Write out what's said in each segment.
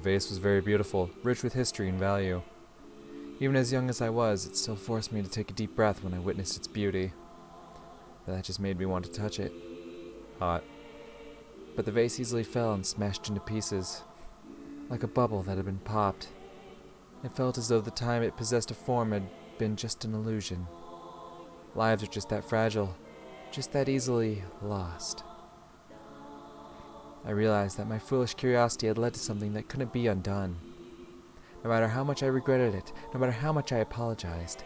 vase was very beautiful, rich with history and value. Even as young as I was, it still forced me to take a deep breath when I witnessed its beauty. That just made me want to touch it. Hot. But the vase easily fell and smashed into pieces, like a bubble that had been popped. It felt as though the time it possessed a form had been just an illusion. Lives are just that fragile, just that easily lost. I realized that my foolish curiosity had led to something that couldn't be undone. No matter how much I regretted it, no matter how much I apologized,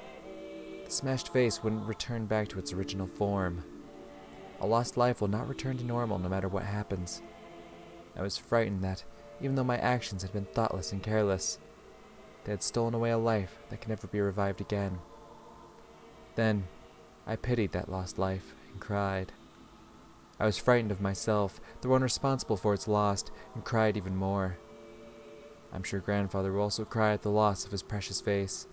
the smashed vase wouldn't return back to its original form. A lost life will not return to normal no matter what happens. I was frightened that, even though my actions had been thoughtless and careless, they had stolen away a life that can never be revived again. Then, I pitied that lost life and cried. I was frightened of myself, the one responsible for its loss, and cried even more. I'm sure Grandfather will also cry at the loss of his precious vase.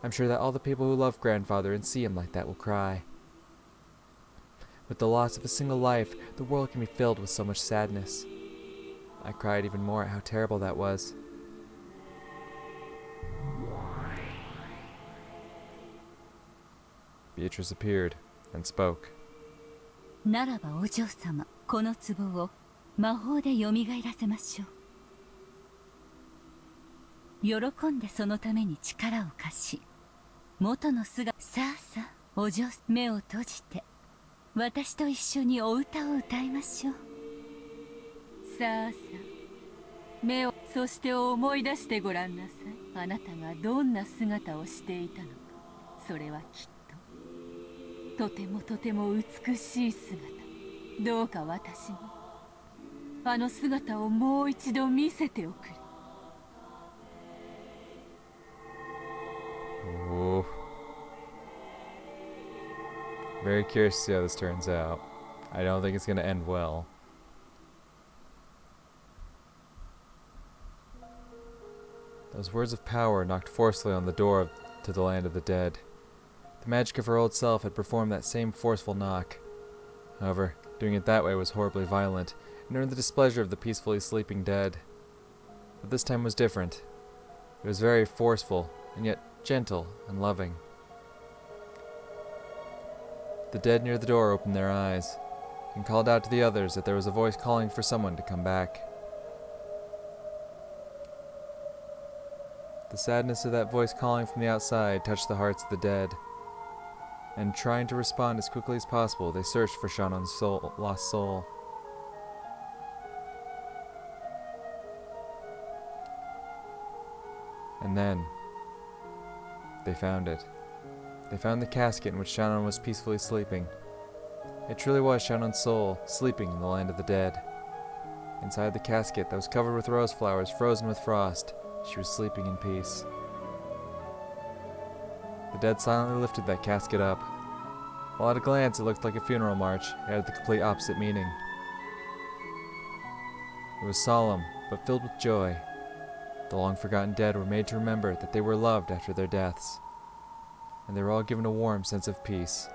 I'm sure that all the people who love Grandfather and see him like that will cry. With the loss of a single life, the world can be filled with so much sadness. I cried even more at how terrible that was. Beatrice appeared and spoke. ならばお嬢様、この壺を魔法で蘇らせましょう。喜んでそのために力を貸し、元の姿、さあさあ、お嬢、目を閉じて、私と一緒にお歌を歌いましょう。さあさあ、目を、そして思い出してごらんなさい。あなたがどんな姿をしていたのか、それはきっと、とてもとても美しい姿。どうか私に、あの姿をもう一度見せておくれ。Ooh. Very curious to see how this turns out. I don't think it's going to end well. Those words of power knocked forcefully on the door to the land of the dead. The magic of her old self had performed that same forceful knock. However, doing it that way was horribly violent, and earned the displeasure of the peacefully sleeping dead. But this time was different. It was very forceful, and yet gentle and loving. The dead near the door opened their eyes, and called out to the others that there was a voice calling for someone to come back. The sadness of that voice calling from the outside touched the hearts of the dead, and trying to respond as quickly as possible, they searched for Shannon's lost soul. And then, they found it. They found the casket in which Shannon was peacefully sleeping. It truly was Shannon's soul, sleeping in the land of the dead. Inside the casket that was covered with rose flowers frozen with frost, she was sleeping in peace. The dead silently lifted that casket up. While at a glance it looked like a funeral march, it had the complete opposite meaning. It was solemn, but filled with joy. The long-forgotten dead were made to remember that they were loved after their deaths, and they were all given a warm sense of peace.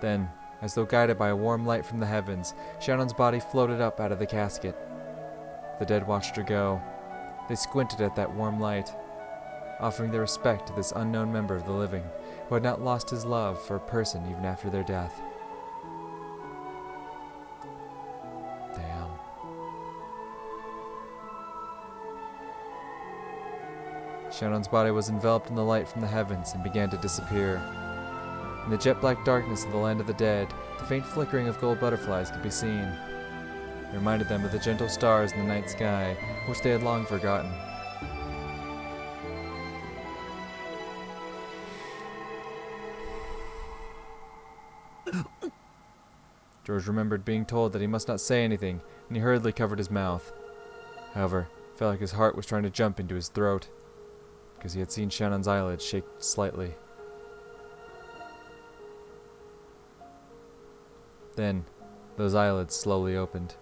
Then, as though guided by a warm light from the heavens, Shannon's body floated up out of the casket. The dead watched her go. They squinted at that warm light, offering their respect to this unknown member of the living, who had not lost his love for a person even after their death. Damn. Shannon's body was enveloped in the light from the heavens and began to disappear. In the jet-black darkness of the land of the dead, the faint flickering of gold butterflies could be seen. It reminded them of the gentle stars in the night sky, which they had long forgotten. George remembered being told that he must not say anything, and he hurriedly covered his mouth. However, it felt like his heart was trying to jump into his throat, because he had seen Shannon's eyelids shake slightly. Then, those eyelids slowly opened.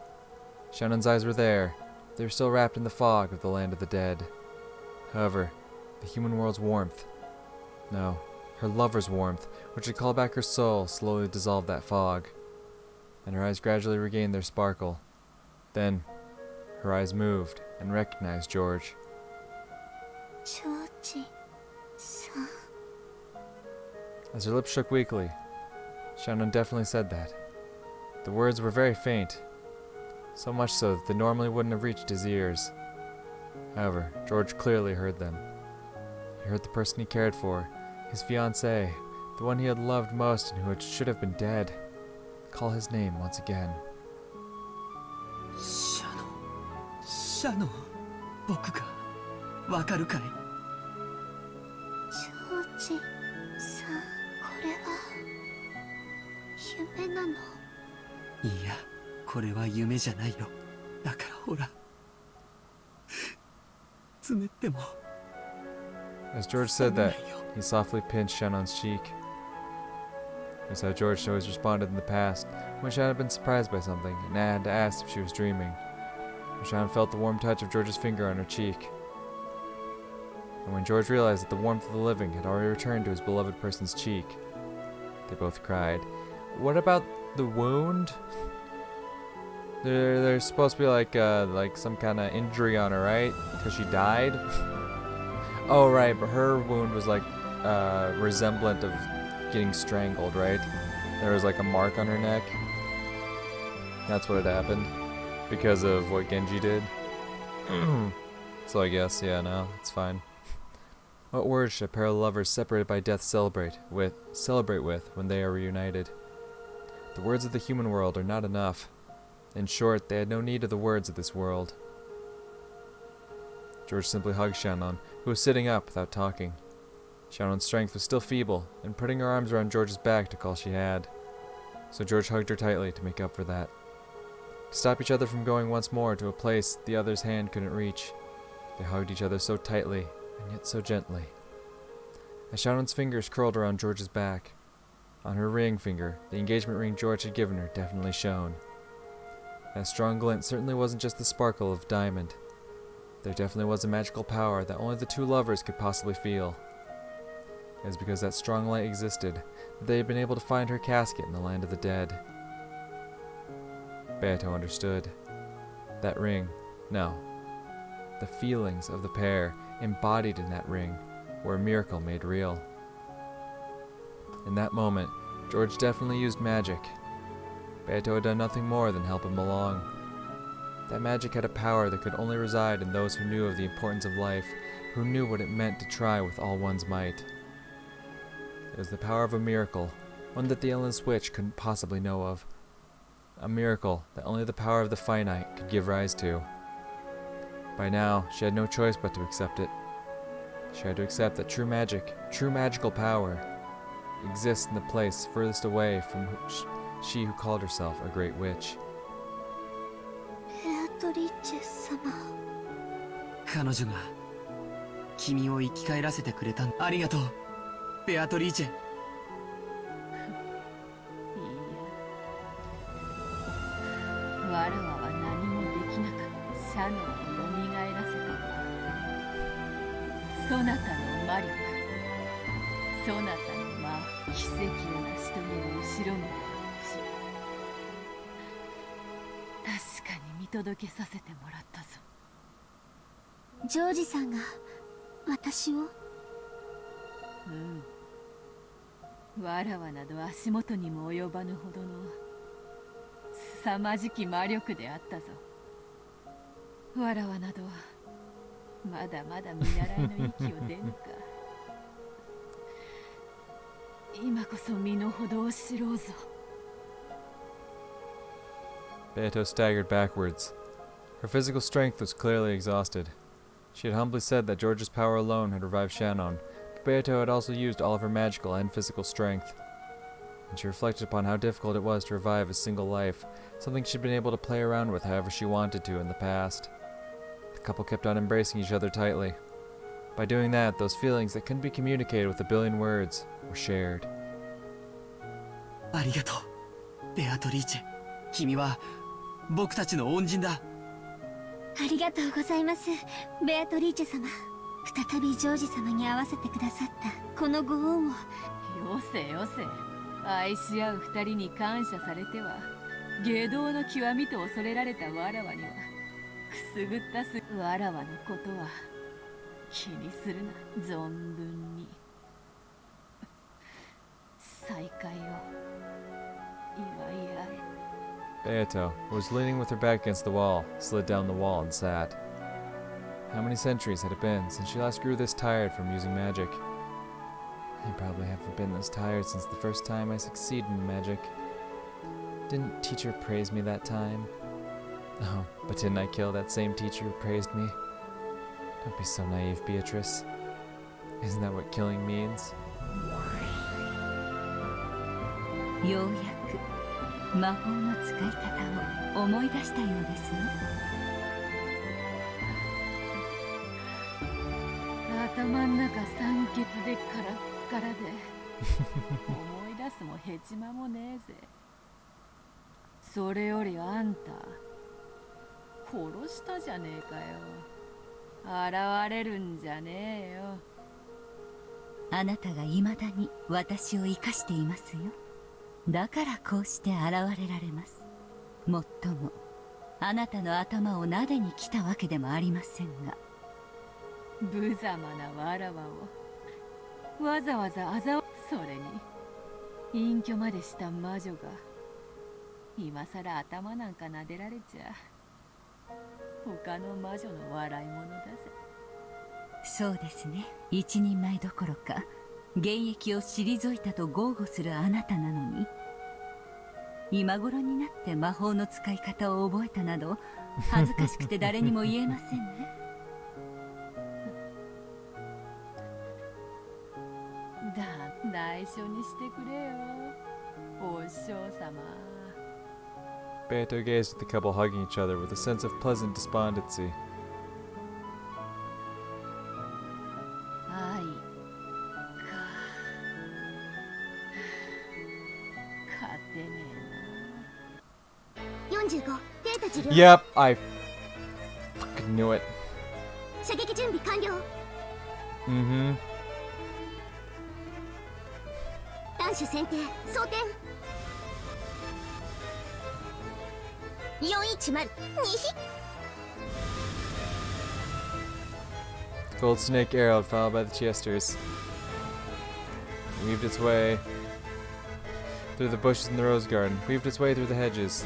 Shannon's eyes were there. They were still wrapped in the fog of the land of the dead. However, the human world's warmth, no, her lover's warmth, which had called back her soul, slowly dissolved that fog, and her eyes gradually regained their sparkle. Then, her eyes moved and recognized George. ジョージさん。 As her lips shook weakly, Shannon definitely said that. The words were very faint, so much so that they normally wouldn't have reached his ears. However, George clearly heard them. He heard the person he cared for, his fiancée, the one he had loved most and who should have been dead, call his name once again. シャノン、シャノン、僕がわかるかい？ジョージさん、これは夢なの？いや、これは夢じゃないよ。だからほら、つねっても。As George said that, he softly pinched Shannon's cheek. This is how George always responded in the past, when Shannon had been surprised by something and had asked if she was dreaming. When Shannon felt the warm touch of George's finger on her cheek. And when George realized that the warmth of the living had already returned to his beloved person's cheek, they both cried. What about the wound? There's supposed to be like some kind of injury on her, right? Because she died? Oh, right, but her wound was like resemblant of getting strangled, right? There was like a mark on her neck. That's what had happened. Because of what Genji did. So I guess, yeah, no, it's fine. What words should a pair of lovers separated by death celebrate with when they are reunited? The words of the human world are not enough. In short, they had no need of the words of this world. George simply hugged Shannon, who was sitting up without talking. Shannon's strength was still feeble, and putting her arms around George's back took all she had. So George hugged her tightly to make up for that. To stop each other from going once more to a place the other's hand couldn't reach, they hugged each other so tightly, and yet so gently. As Shannon's fingers curled around George's back, on her ring finger, the engagement ring George had given her definitely shone. That strong glint certainly wasn't just the sparkle of diamond. There definitely was a magical power that only the two lovers could possibly feel. It was because that strong light existed that they had been able to find her casket in the land of the dead. Beato understood. That ring, no. The feelings of the pair embodied in that ring were a miracle made real. In that moment, George definitely used magic. Beato had done nothing more than help him along. That magic had a power that could only reside in those who knew of the importance of life, who knew what it meant to try with all one's might. It was the power of a miracle, one that the endless witch couldn't possibly know of. A miracle that only the power of the finite could give rise to. By now, she had no choice but to accept it. She had to accept that true magic, true magical power, exists in the place furthest away from she who called herself a great witch. ベアトリーチェ様。彼女が君を生き返らせてくれた。ありがとう、ベアトリーチェ。いいや、わらわは何もできなかったシャノンを蘇らせた。そなたの魔力、そなたの魔、奇跡を成し遂げる後ろの確かに見届けさせてもらったぞ。ジョージさんが私を。わらわなど足元にも及ばぬほどの凄まじき魔力であったぞ。わらわなどまだまだ見習いの域を出ぬか。今こそ身の程を知ろうぞ。Beato staggered backwards. Her physical strength was clearly exhausted. She had humbly said that George's power alone had revived Shannon, but Beato had also used all of her magical and physical strength. And she reflected upon how difficult it was to revive a single life, something she'd been able to play around with however she wanted to in the past. The couple kept on embracing each other tightly. By doing that, those feelings that couldn't be communicated with a billion words were shared. ありがとう、ベアトリーチェ。君は僕たちの恩人だ。ありがとうございます、ベアトリーチェ様。再びジョージ様に会わせてくださったこのご恩を。よせよせ、愛し合う二人に感謝されては外道の極みと恐れられたわらわにはすぐったすわらわのことは気にするな、存分に。再会を祝い合え。Beato, who was leaning with her back against the wall, slid down the wall and sat. How many centuries had it been since she last grew this tired from using magic? I probably haven't been this tired since the first time I succeeded in magic. Didn't teacher praise me that time? Oh, but didn't I kill that same teacher who praised me? Don't be so naive, Beatrice. Isn't that what killing means? ようやく魔法の使い方を思い出したようですね。頭ん中酸欠でカラッカラで思い出すもヘチマもねえぜ。それよりあんた殺したじゃねえかよ。現れるんじゃねえよ。あなたが未だに私を生かしていますよ。だからこうして現れられます。もっともあなたの頭を撫でに来たわけでもありませんが、無様なわらわをわざわざそれに隠居までした魔女が今さら頭なんか撫でられちゃ他の魔女の笑い物だぜ。そうですね、一人前どころか現役を退いたと豪語するあなたなのに、今頃になって魔法の使い方を覚えたなど恥ずかしくて誰にも言えませんね。内緒にしてくれよ、お嬢様。Beato gazed at the couple hugging each other with a sense of pleasant despondency. 愛か。勝てねえな。45データ治療 Yep, I fucking knew it. 射撃準備完了。Mm-hmm. 弾種選定装填410 2 Gold snake arrow followed by the chesters. Weaved its way through the bushes in the rose garden, weaved its way through the hedges,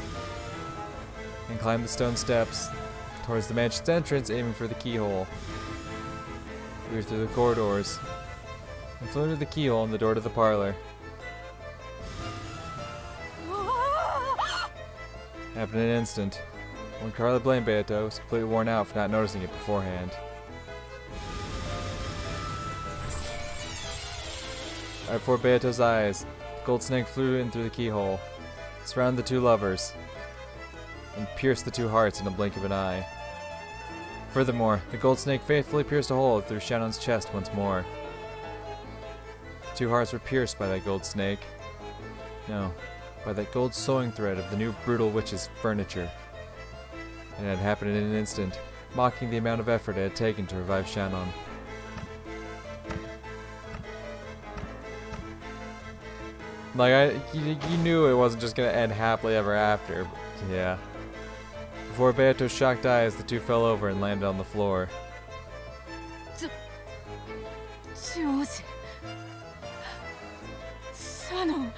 and climbed the stone steps towards the mansion's entrance, aiming for the keyhole. Weaved through the corridors, and flew into the keyhole in the door to the parlor. Happened in an instant, when Carla blamed Beato, was completely worn out for not noticing it beforehand. Right before Beato's eyes, the gold snake flew in through the keyhole, surrounded the two lovers, and pierced the two hearts in a blink of an eye. Furthermore, the gold snake faithfully pierced a hole through Shannon's chest once more. The two hearts were pierced by that gold snake. No, by that gold sewing thread of the new brutal witch's furniture. And it had happened in an instant, mocking the amount of effort it had taken to revive Shannon. Like, you knew it wasn't just gonna end happily ever after, but yeah. Before Beato's shocked eyes, the two fell over and landed on the floor. ジョージ、シャノン。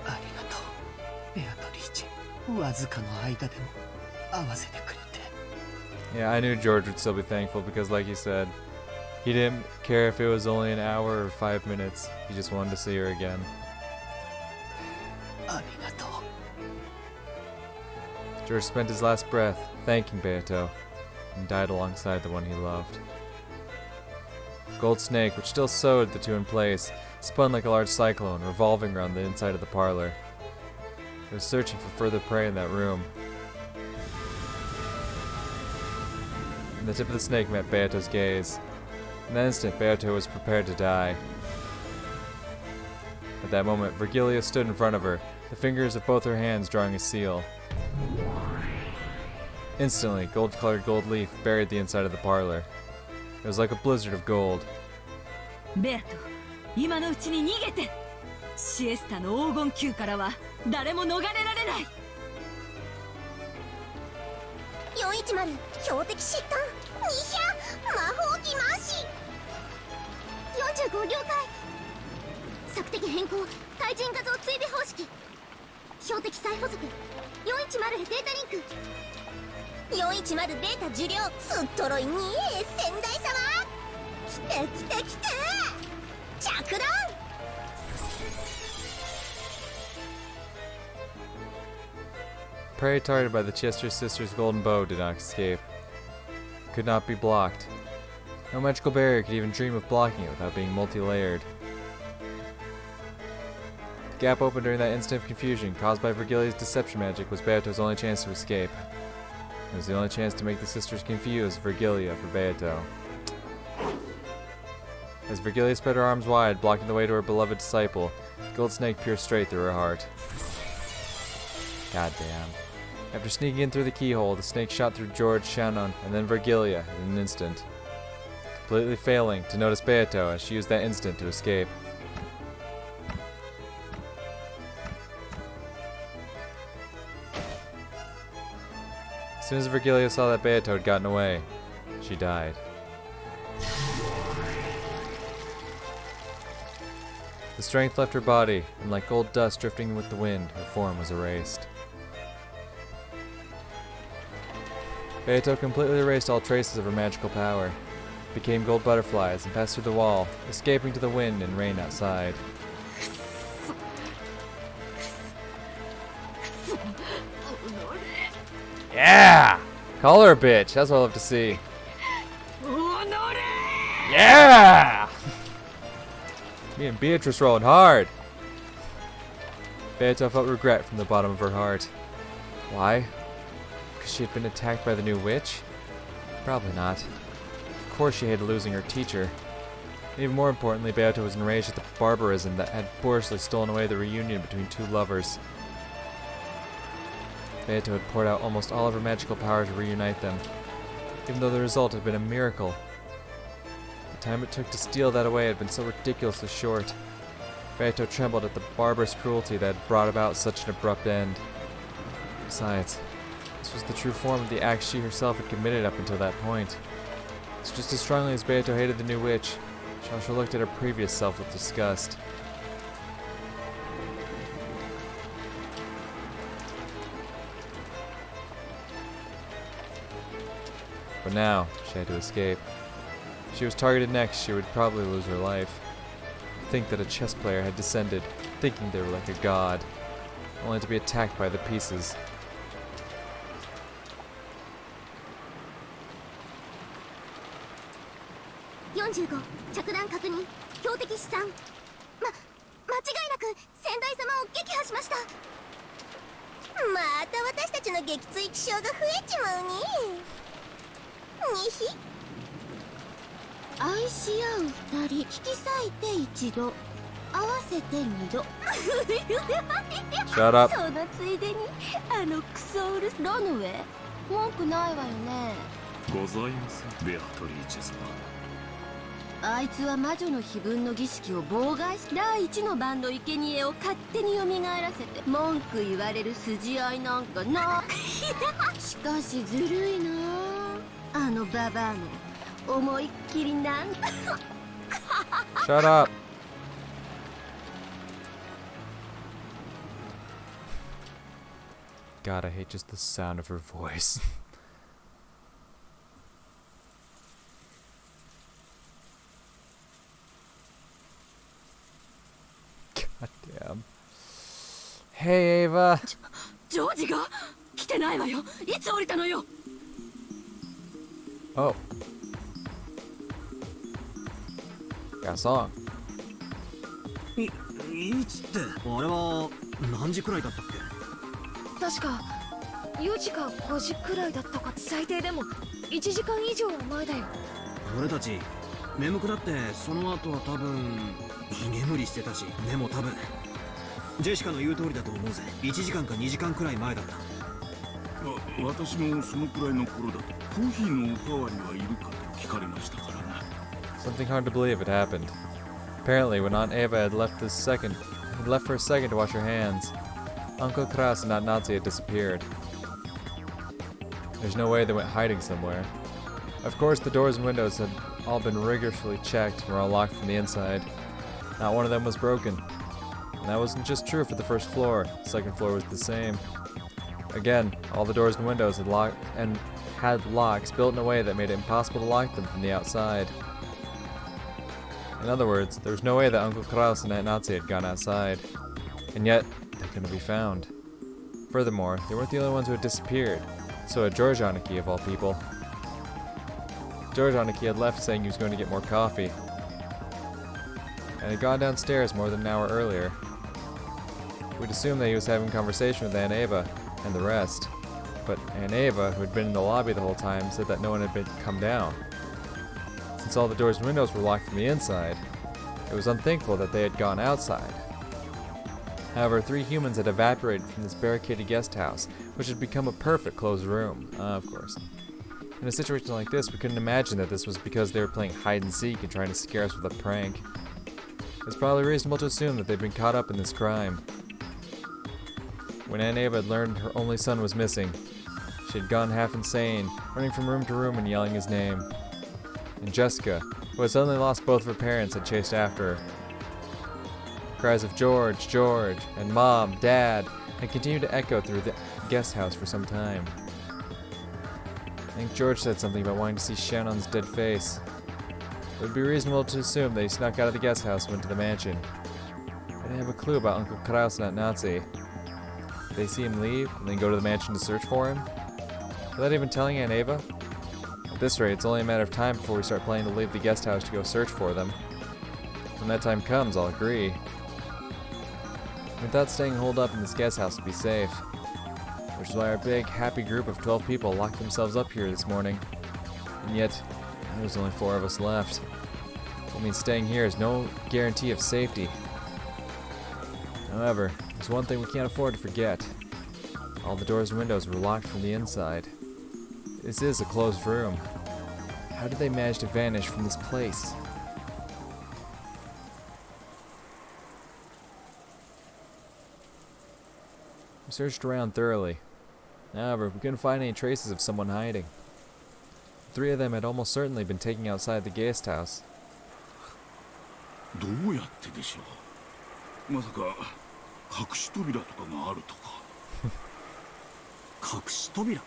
ありがとう、ベアとリーチェ。わずかの間でも会わせてくれて。 Yeah, I knew George would still be thankful because, like he said, he didn't care if it was only an hour or 5 minutes. He just wanted to see her again. ありがとう。 George spent his last breath thanking Beato and died alongside the one he loved. The gold snake, which still sewed the two in place, spun like a large cyclone, revolving around the inside of the parlor. It was searching for further prey in that room. And the tip of the snake met Beato's gaze. In that instant, Beato was prepared to die. At that moment, Virgilia stood in front of her, the fingers of both her hands drawing a seal. Instantly, gold-colored gold leaf buried the inside of the parlor. It was like a blizzard of gold. ベアト、今のうちに逃げて。シエスタの黄金宮からは誰も逃れられない。410標的疾患200魔法技マーシー45了解索敵変更対人画像追尾方式標的再捕捉410へデータリンク410データ受領すっとろいに仙台様来て来て来て着弾Prey targeted by the Chester sisters' golden bow did not escape. Could not be blocked. No magical barrier could even dream of blocking it without being multi-layered. The gap opened during that instant of confusion caused by Virgilia's deception magic was Beato's only chance to escape. It was the only chance to make the sisters confuse Virgilia for Beato. As Virgilia spread her arms wide, blocking the way to her beloved disciple, the gold snake pierced straight through her heart. Goddamn. After sneaking in through the keyhole, the snake shot through George, Shannon, and then Virgilia in an instant, completely failing to notice Beato as she used that instant to escape. As soon as Virgilia saw that Beato had gotten away, she died. The strength left her body, and like gold dust drifting with the wind, her form was erased. Beato completely erased all traces of her magical power, became gold butterflies, and passed through the wall, escaping to the wind and rain outside. Yeah! Call her a bitch, that's what I love to see. Yeah! Me and Beatrice rolling hard. Beato felt regret from the bottom of her heart. Why? Because she had been attacked by the new witch? Probably not. Of course she hated losing her teacher. And even more importantly, Beato was enraged at the barbarism that had boorishly stolen away the reunion between two lovers. Beato had poured out almost all of her magical power to reunite them, even though the result had been a miracle. The time it took to steal that away had been so ridiculously short. Beato trembled at the barbarous cruelty that had brought about such an abrupt end. Besides, this was the true form of the act she herself had committed up until that point. So just as strongly as Beato hated the new witch, she also looked at her previous self with disgust. But now, she had to escape. If she was targeted next, she would probably lose her life. Think that a chess player had descended, thinking they were like a god, only to be attacked by the pieces.45着弾確認標的資産間違いなく仙台様を撃破しましたまた私たちの撃墜気象が増えちまうねにひ愛し合う二人引き裂いて一度合わせて二度 Shut up. そのついでにあのクソウルロノウェイ文句ないわよねございませんベアトリーチェ様あいつは魔女の碑文の儀式を妨害し第一の番の生贄を勝手に蘇らせて文句言われる筋合いなんかなしかしずるいなあのババアの思いっきりなん Shut up. God, I hate just the sound of her voice. God damn. Hey, Ava. ジョージが来てないわよいつ降りたのよ Oh. Got a song. いつってあれは何時くらいだったっけ確か4時か5時くらいだったか最低でも1時間以上は前だよ俺たち眠くなってその後は多分居眠りしてたしでも多分ジェシカの言う通りだと思うぜ1時間か2時間くらい前だった私もそのくらいの頃だとコーヒーのおかわりはいるかと聞かれましたからな Something hard to believe had happened. Apparently, when Aunt Ava had left for a second to wash her hands, Uncle Kras and Aunt Nazi had disappeared. There's no way they went hiding somewhere. Of course, the doors and windows had all been rigorously checked and were all locked from the inside. Not one of them was broken. And that wasn't just true for the first floor. The second floor was the same. Again, all the doors and windows had locks built in a way that made it impossible to lock them from the outside. In other words, there was no way that Uncle Kraus and Aunt Nazi had gone outside. And yet, they couldn't be found. Furthermore, they weren't the only ones who had disappeared. So had George Aniki, of all people. George Aniki had left saying he was going to get more coffee, and had gone downstairs more than an hour earlier. We'd assume that he was having a conversation with Aunt Eva and the rest, but Aunt Eva, who had been in the lobby the whole time, said that no one had come down. Since all the doors and windows were locked from the inside, it was unthinkable that they had gone outside. However, 3 humans had evaporated from this barricaded guest house, which had become a perfect closed room, of course. In a situation like this, we couldn't imagine that this was because they were playing hide and seek and trying to scare us with a prank. It's probably reasonable to assume that they'd been caught up in this crime. When Aunt Eva had learned her only son was missing, she had gone half insane, running from room to room and yelling his name. And Jessica, who had suddenly lost both of her parents, had chased after her. Cries of George, George, and Mom, Dad, had continued to echo through the guest house for some time. I think George said something about wanting to see Shannon's dead face. It would be reasonable to assume that he snuck out of the guest house and went to the mansion. I didn't have a clue about Uncle Kraus and Aunt Nazi. Did they see him leave and then go to the mansion to search for him? Without even telling Aunt Eva? At this rate, it's only a matter of time before we start planning to leave the guest house to go search for them. When that time comes, I'll agree. We thought staying holed up in this guest house would be safe, which is why our big, happy group of 12 people locked themselves up here this morning. And yet, there's only 4 of us left. That means staying here is no guarantee of safety. However, there's one thing we can't afford to forget. All the doors and windows were locked from the inside. This is a closed room. How did they manage to vanish from this place? We searched around thoroughly. However, we couldn't find any traces of someone hiding. 3 of them had almost certainly been taken outside the guest house. どうやってでしょう。まさか隠し扉とかがあるとか。隠し扉？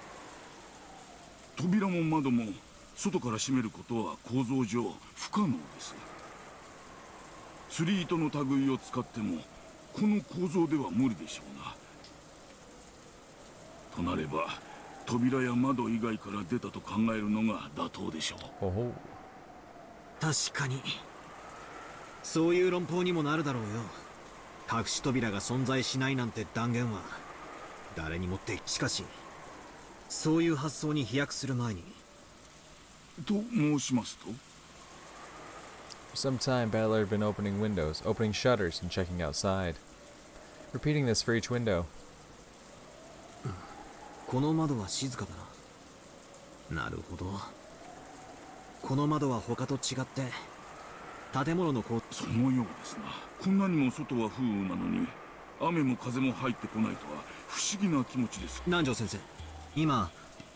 扉も窓も外から閉めることは構造上不可能です。釣り糸の類を使ってもこの構造では無理でしょうな。となれば扉や窓以外から出たと考えるのが妥当でしょう。確かにそういう論法にもなるだろうよ。隠し扉が存在しないなんて断言は誰にもって。しかしそういう発想に飛躍する前に。と申しますと For some time, Battler had been opening windows, opening shutters, and checking outside. Repeating this for each window. この窓は静かだな。なるほど。この窓は他と違って建物のそのようですな。こんなにも外は風雨なのに雨も風も入ってこないとは不思議な気持ちです。南條先生、今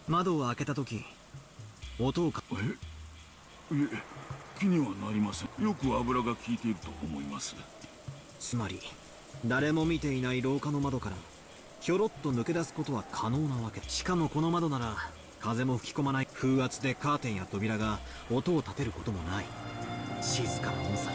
窓を開けた時音をいえ、気にはなりません。よく油が効いていると思います。つまり誰も見ていない廊下の窓からひょろっと抜け出すことは可能なわけ。しかもこの窓なら風も吹き込まない。風圧でカーテンや扉が音を立てることもない。静かなもんさ。